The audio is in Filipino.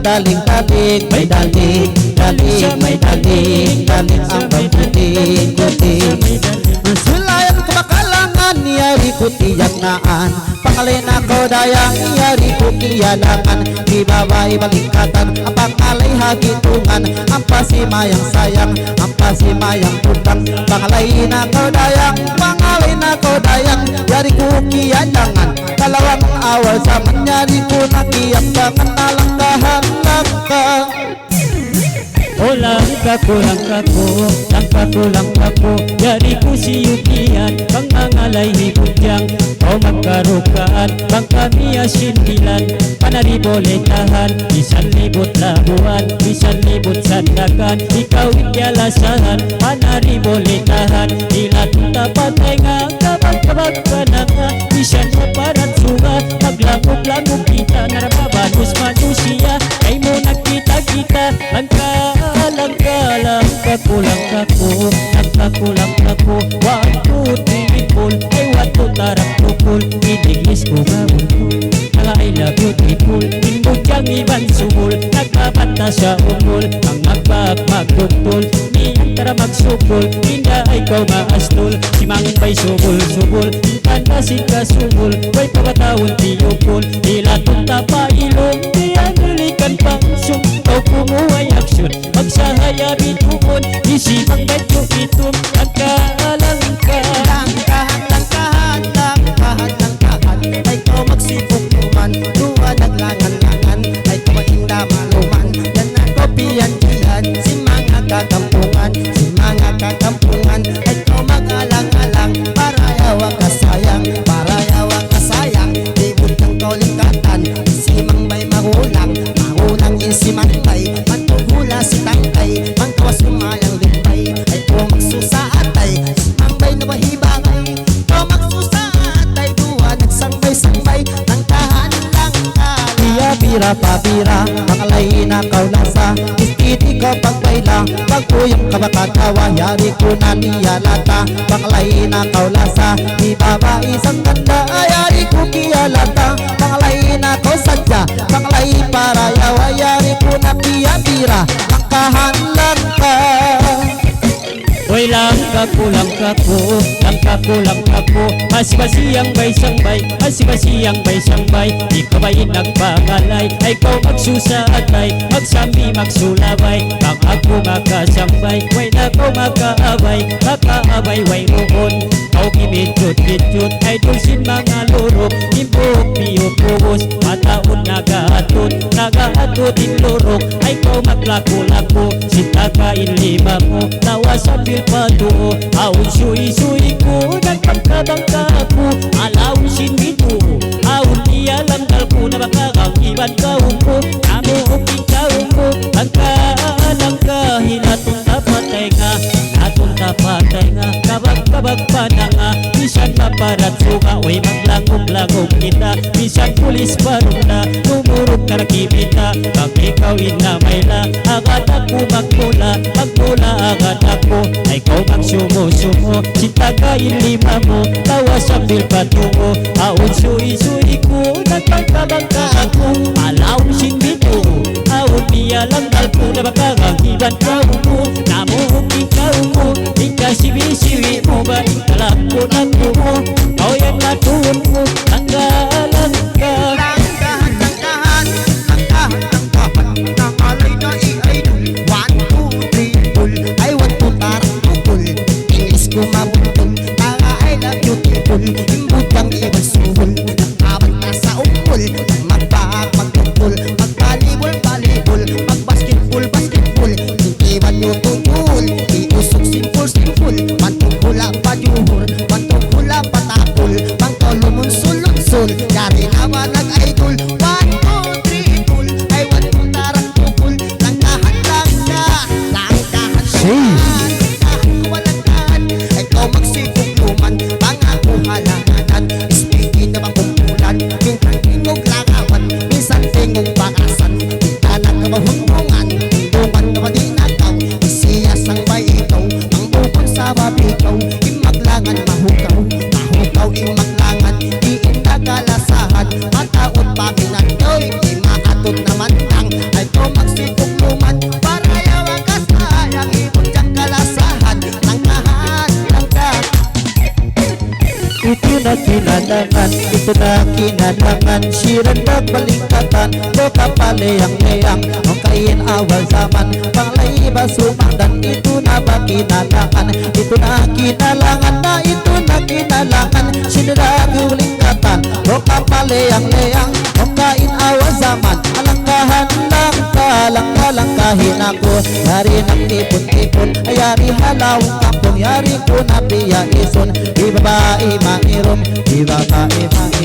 Daling-daling, may daling-daling, may daling-daling ang pagputing-puting. Sulayan ko bakalangan, niyari ko tiyagnaan. Pangalin ako dayang, niyari ko kiyalangan. Di babay balingkatan, ang pangalay hagitungan. Ang pasimayang sayang, ang pasimayang putang. Pangalay ako dayang, pangalay ako dayang. Yari ko kiyalangan, kalawang awal sa manyari ko nakiyamdangan. Nalangkahan langkah. O langka ko, yari ko si Yukian, pangangalay hibudyang, o magkarukaan, pang kami asindilan, panariboletahan, 1,000 labuan, 1,000 sandakan, ikaw ikyalasahan, panariboletahan, ilatong tapatay nga, kabag-kabag ka na nga, isan mo parat sugat, maglangog-langog kita, narababanus manusiya, ay mo nagkita-kita, langka ko, 1, 2, 3, pull, ay 1, 2, tarak tukul, idiglis ko gabuntul, I love you people, inbudyang iban sumul, nagbabanta sa umul, ang magpapagtugtol, niyang tara magsukol, hindi ikaw maastol, si Mangbay subul-subul, pantasin ka sumul, way pagkataon tiyupol, ilatong tapailong, di anilikan pang sum, o kumuhay aksyon, magsahaya bitumon, isi Mangbay ko itum, langkahan, ay ko magsipok naman, duwa naglangan-langan, ay ko mainda maluman, yan ako piyan-piyan, si mga kakampungan, ay ko magalang-alang, para yawang kasayang, di budang kolingkatan, si Mangbay mahulang yun si Mangbay, mantuhula si Tangkay, mangkawas umayang limbay, ay ko magsusaatay, si Mangbay na bahibangay, ko magsusaatay, duwa nagsangbay-sangbay, langkahan. Bira pabira, pangalay na kaulasa, istiti ko pagbayla, pagkuyong kabakatawa, yari ko na niyalata, pangalay na kaulasa, di baba isang ganda, yari ko kiyalata, pangalay na ko sadya, pangalay para yawa, yari ko na bira, langkahan langka. Oy langka ko, masibasiyang bay sangbay, ikaw ay nagpakalay, ay ikaw magsusaatay, magsambi magsulabay, pang ako makasambay, way na ko makaabay, way roon, ikaw kimidjut, ay tulsin mga lurok, imbok piyupubos, mataon nagahatod in lurok, ay ikaw maglako-lako, sitakain lima mo, lawasan patuo, aun suy-suy ko, nagpangkabangka ko, alawin sinbito, aun iyalang dalko, na bakakang iban kaong ko, amo uking kaong ko, langka, hinatong tapatay nga, kabag-kabag pa na nga, bisan maparat suka, way maglangog-langog kita, bisan pulis parong na, tumurog na nakibita, pag ikaw inamayla, agad ako magmula, agad ako, ay ikaw magsumo-sumo, sitagayin lima mo, tawa sambil patungo, aun suy-suy ko, nagpagkabangka ako, alawin sa makakagiban ka mo Namuhog ikaw mo Ikasiwi-siwi mo ba Ikalako-lako mo O yan latuon mo Tanggalan ka Langgahan, langgahan, langgahan, langgahan Nangalay na i-idol 1, 2, 3, pull I want to tarang tukul English ko mabutol Tanga I love you people Imbut kang ibang suhol Nakabat na sa ukol Magbaak, magtukul Magbalibol, balibol Magbasketball, basketball Tintiban nyo tukul Iusok simple, simple Pantugula pa juhur Pantugula pa takul Pangtolomon sulod-sul Yari naman nag-idol 1, 2, 3, pull I want to tarang tukul Langgahan, langga Langgahan, Say. langgahan Walanggahan Ikaw magsipugluman Pangako halanganan Speaking na makumpulan Minsan tingog langawan Minsan tingog bakasan Mintanan na mahuntungan Hindungan na madinagaw Isiyas ang baikaw Ang bukon sa babikaw Imaglangan mahukaw Mahukaw imaglangan Di indagalasahan Mataot paminandoy Di maatot naman lang Ay ko magsipugluman Para yawang kasayang Ibon diyang kalasahan Langgahan, langgahan Ito na kinalangan, ito na kinalangan Siran magbalingkatan, loka paleyang-leyang Ang kain awal zaman, panglaiba sumandan Ito na ba kinalangan, ito na kinalangan Na ito na kinalangan, sinirang ulingkatan Loka paleyang-leyang, ang kain awal zaman Alangkahan lang ka, langka-langkahin ako Yari ng tipon-tipon, ay yari halawang kampong Yari ko na piya ison, di babae mangirom, di babae mangirom